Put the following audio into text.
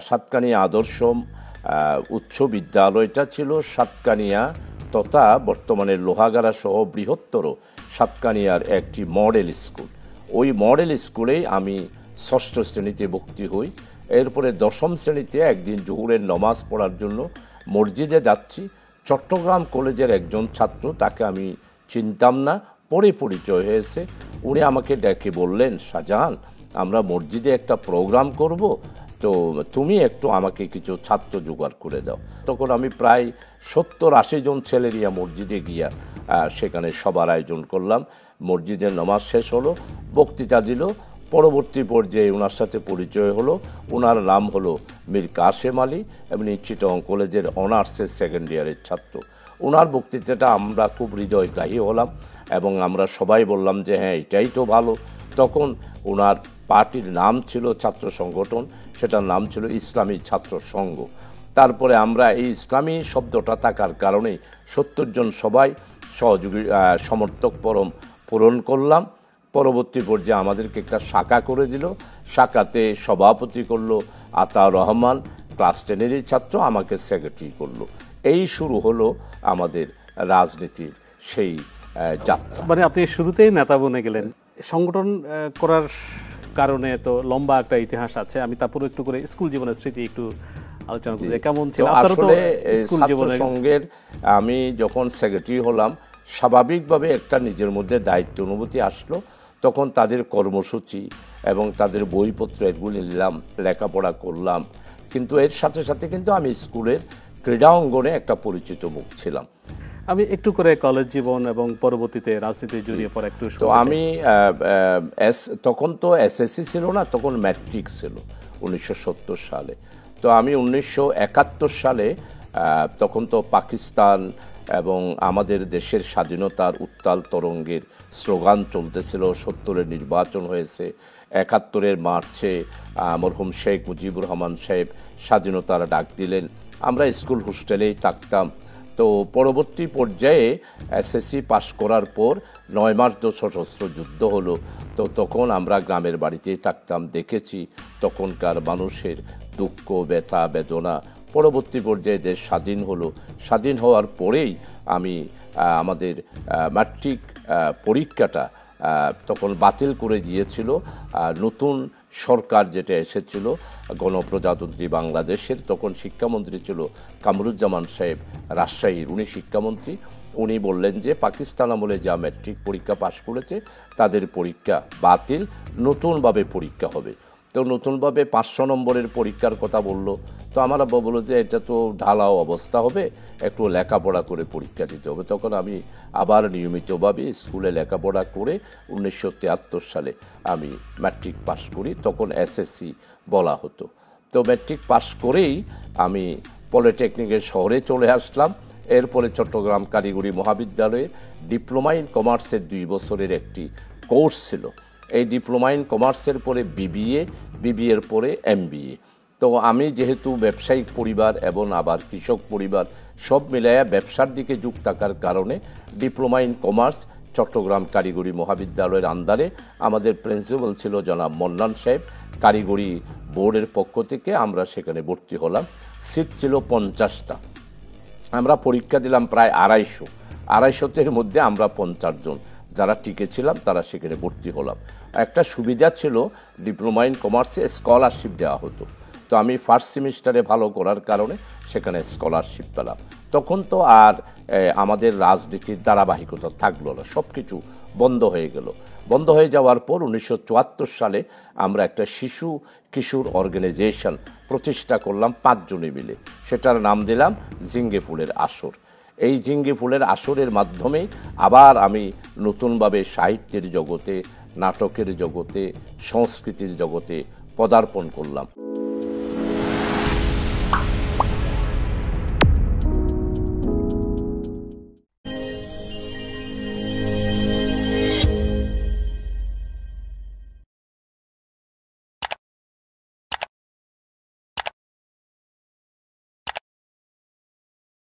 সাতকানিয়া আদর্শ উচ্চ বিদ্যালয়টা ছিল সাতকানিয়া তথা বর্তমানে লোহাগাড়া সহ বৃহত্তর সাতকানিয়ার একটি মডেল স্কুল। ওই মডেল স্কুলেই আমি ষষ্ঠ শ্রেণীতে ভর্তি হই। এরপরে দশম শ্রেণীতে একদিন জোহরের নামাজ পড়ার জন্য মসজিদে যাচ্ছি। চট্টগ্রাম কলেজের একজন ছাত্র, তাকে আমি চিনতাম না, পরে পরিচয় হয়েছে। উনি আমাকে ডেকে বললেন, শাহজাহান, আমরা মসজিদে একটা প্রোগ্রাম করব, তো তুমি একটু আমাকে কিছু ছাত্র জোগাড় করে দাও। তখন আমি প্রায় 70-80 জন ছেলে নিয়ে মসজিদে গিয়া সেখানে সবার আয়োজন করলাম। মসজিদের নামাজ শেষ হলো, বক্তৃতা দিল। পরবর্তী পর্যায়ে ওনার সাথে পরিচয় হলো। ওনার নাম হলো মীর কাশেম আলী এবং চিটগাং কলেজের অনার্সের সেকেন্ড ইয়ারের ছাত্র। ওনার বক্তৃতাটা আমরা খুব হৃদয়গ্রাহী হলাম এবং আমরা সবাই বললাম যে হ্যাঁ, এটাই তো ভালো। তখন ওনার পার্টির নাম ছিল ছাত্র সংগঠন, সেটার নাম ছিল ইসলামী ছাত্র সংঘ। তারপরে আমরা এই ইসলামী শব্দটা থাকার কারণেই 70 জন সবাই সহযোগী সমর্থক পূরণ করলাম। পরবর্তী পর্যায়ে আমাদেরকে একটা শাখা করে দিল। শাখাতে সভাপতি করলো আতা রহমান, ক্লাস 10-এরই ছাত্র, আমাকে সেক্রেটারি করলো। এই শুরু হলো আমাদের রাজনীতির সেই যাত্রা। মানে আপনি শুরুতেই নেতা বনে গেলেন। সংগঠন করার কারণে তো লম্বা একটা ইতিহাস আছে। আমি তারপরে একটু করে স্কুল জীবনের স্মৃতি একটু আলোচনা করতে চাই। কেমন ছিল আপনার তো স্কুল জীবনের? সংঘের আমি যখন সেক্রেটারি হলাম, স্বাভাবিকভাবে একটা নিজের মধ্যে দায়িত্ব অনুভূতি আসলো। তখন তাদের কর্মসূচি এবং তাদের বইপত্র এগুলি নিলাম, লেখাপড়া করলাম। কিন্তু এর সাথে সাথে কিন্তু আমি স্কুলের ক্রীড়া অঙ্গনে একটা পরিচিত মুখ ছিলাম। আমি একটু করে কলেজ জীবন এবং পরবর্তীতে রাজনীতি জড়িয়ে পড়া একটু। তো আমি তখন তো এসএসসি ছিল না, তখন ম্যাট্রিক ছিল 1970 সালে। তো আমি 1971 সালে, তখন তো পাকিস্তান এবং আমাদের দেশের স্বাধীনতার উত্তাল তরঙ্গের স্লোগান চলতেছিল। 70-এর নির্বাচন হয়েছে, 71-এর মার্চে মরহুম শেখ মুজিবুর রহমান সাহেব স্বাধীনতার ডাক দিলেন। আমরা স্কুল হোস্টেলেই থাকতাম। তো পরবর্তী পর্যায়ে এসএসসি পাশ করার পর 9 মাস সশস্ত্র যুদ্ধ হলো। তো তখন আমরা গ্রামের বাড়িতেই থাকতাম, দেখেছি তখনকার মানুষের দুঃখ, ব্যথা, বেদনা। পরবর্তী পর্যায়ে দেশ স্বাধীন হলো। স্বাধীন হওয়ার পরেই আমি আমাদের ম্যাট্রিক পরীক্ষাটা তখন বাতিল করে দিয়েছিল নতুন সরকার যেটা এসেছিল, গণপ্রজাতন্ত্রী বাংলাদেশের। তখন শিক্ষামন্ত্রী ছিল কামরুজ্জামান সাহেব রাজশাহীর, উনি শিক্ষামন্ত্রী। উনি বললেন যে পাকিস্তান আমলে যা ম্যাট্রিক পরীক্ষা পাশ করেছে তাদের পরীক্ষা বাতিল, নতুনভাবে পরীক্ষা হবে। তো নতুনভাবে 500 নম্বরের পরীক্ষার কথা বলল। তো আমরা বললো যে এটা তো ঢালাও অবস্থা হবে, একটু লেখাপড়া করে পরীক্ষা দিতে হবে। তখন আমি আবার নিয়মিতভাবে স্কুলে লেখাপড়া করে 1973 সালে আমি ম্যাট্রিক পাশ করি। তখন এসএসসি বলা হতো। তো ম্যাট্রিক পাশ করেই আমি পলিটেকনিকের শহরে চলে আসলাম। এরপরে চট্টগ্রাম কারিগরি মহাবিদ্যালয়ে ডিপ্লোমা ইন কমার্সের 2 বছরের একটি কোর্স ছিল। এই ডিপ্লোমা ইন কমার্সের পরে বিবিএর পরে এমবিএ। তো আমি যেহেতু ব্যবসায়িক পরিবার এবং আবার কৃষক পরিবার, সব মিলাইয়া ব্যবসার দিকে যুক্ত থাকার কারণে ডিপ্লোমা ইন কমার্স চট্টগ্রাম কারিগরি মহাবিদ্যালয়ের আন্ডারে আমাদের প্রিন্সিপাল ছিল জনাব মন্নান সাহেব। কারিগরি বোর্ডের পক্ষ থেকে আমরা সেখানে ভর্তি হলাম। সিট ছিল 50টা। আমরা পরীক্ষা দিলাম প্রায় 250-250-এর মধ্যে আমরা 50 জন যারা টিকেছিলাম তারা সেখানে ভর্তি হলাম। একটা সুবিধা ছিল, ডিপ্লোমা ইন কমার্সে স্কলারশিপ দেওয়া হতো। তো আমি ফার্স্ট সেমিস্টারে ভালো করার কারণে সেখানে স্কলারশিপ পেলাম। তখন তো আর আমাদের রাজনীতির ধারাবাহিকতা থাকলো না, সব কিছু বন্ধ হয়ে গেল। বন্ধ হয়ে যাওয়ার পর 1974 সালে আমরা একটা শিশু কিশোর অর্গানাইজেশন প্রতিষ্ঠা করলাম 5 জনে মিলে। সেটার নাম দিলাম জিঙ্গে ফুলের আসর। এই জিঙ্গে ফুলের আসরের মাধ্যমে আবার আমি নতুনভাবে সাহিত্যের জগতে, নাটকের জগতে, সংস্কৃতির জগতে পদার্পণ করলাম।